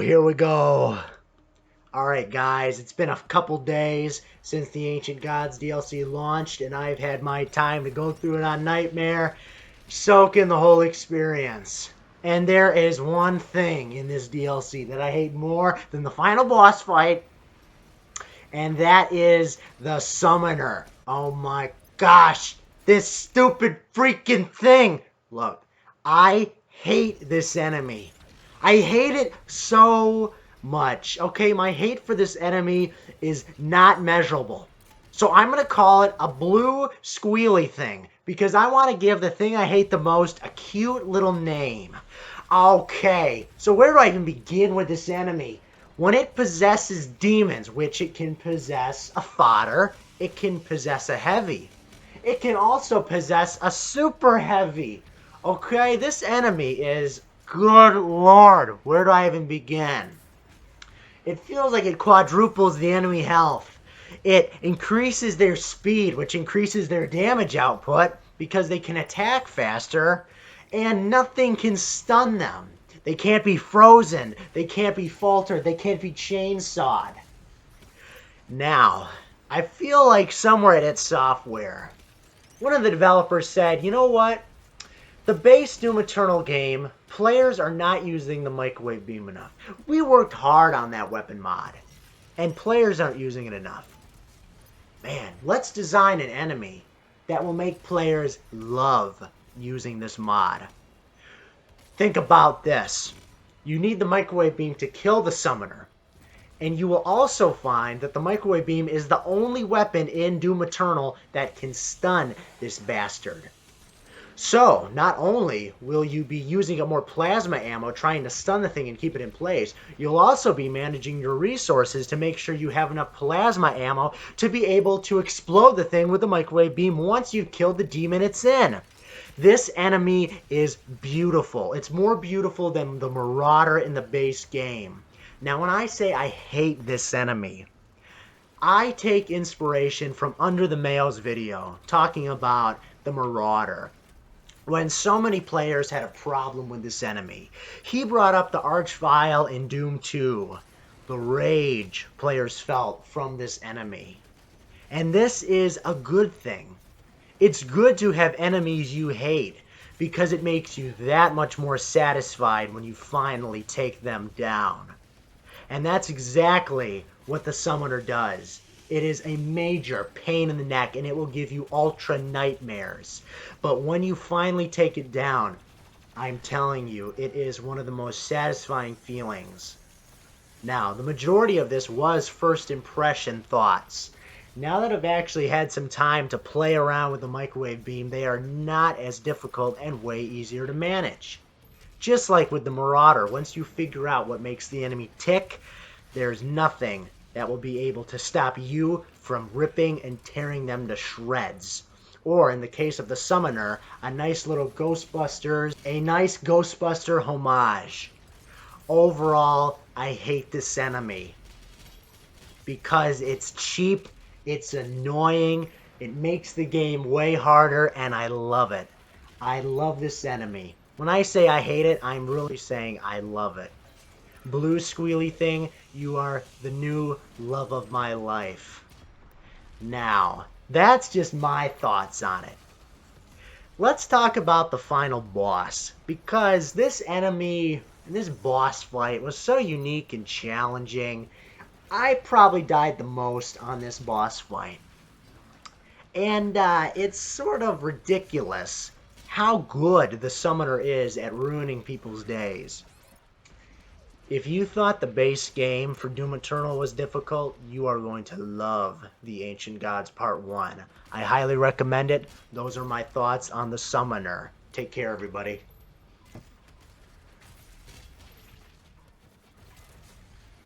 here we go. Alright guys, it's been a couple days since the Ancient Gods DLC launched, and I've had my time to go through it on Nightmare, soak in the whole experience. And there is one thing in this DLC that I hate more than the final boss fight, and that is the Summoner. Oh my gosh, this stupid freaking thing. Look, I hate this enemy. I hate it so much. Okay, my hate for this enemy is not measurable. So I'm going to call it a blue squealy thing because I want to give the thing I hate the most a cute little name. Okay, so where do I even begin with this enemy? When it possesses demons, which it can possess a fodder, it can possess a heavy. It can also possess a super heavy. Okay, this enemy is, good lord, where do I even begin? It feels like it quadruples the enemy health. It increases their speed, which increases their damage output because they can attack faster, and nothing can stun them. They can't be frozen. They can't be faltered. They can't be chainsawed. Now, I feel like somewhere at its software, one of the developers said, you know what? The base Doom Eternal game, players are not using the microwave beam enough. We worked hard on that weapon mod, and players aren't using it enough. Man, let's design an enemy that will make players love using this mod. Think about this. You need the microwave beam to kill the summoner. And you will also find that the microwave beam is the only weapon in Doom Eternal that can stun this bastard. So, not only will you be using up more plasma ammo trying to stun the thing and keep it in place, you'll also be managing your resources to make sure you have enough plasma ammo to be able to explode the thing with the microwave beam once you've killed the demon it's in. This enemy is beautiful. It's more beautiful than the Marauder in the base game. Now, when I say I hate this enemy, I take inspiration from Under the Mail's video talking about the Marauder. When so many players had a problem with this enemy, he brought up the Archvile in Doom 2, the rage players felt from this enemy. And this is a good thing. It's good to have enemies you hate because it makes you that much more satisfied when you finally take them down. And that's exactly what the Summoner does. It is a major pain in the neck, and it will give you ultra nightmares. But when you finally take it down, I'm telling you, it is one of the most satisfying feelings. Now, the majority of this was first impression thoughts. Now that I've actually had some time to play around with the microwave beam, they are not as difficult and way easier to manage. Just like with the Marauder, once you figure out what makes the enemy tick, there's nothing that will be able to stop you from ripping and tearing them to shreds. Or in the case of the Summoner, a nice Ghostbuster homage. Overall, I hate this enemy because it's cheap, it's annoying, it makes the game way harder, and I love it. I love this enemy. When I say I hate it, I'm really saying I love it. Blue squealy thing, you are the new love of my life. Now, that's just my thoughts on it. Let's talk about the final boss, because this enemy, this boss fight was so unique and challenging. I probably died the most on this boss fight. And it's sort of ridiculous how good the Summoner is at ruining people's days. If you thought the base game for Doom Eternal was difficult, you are going to love the Ancient Gods Part 1. I highly recommend it. Those are my thoughts on the Summoner. Take care, everybody.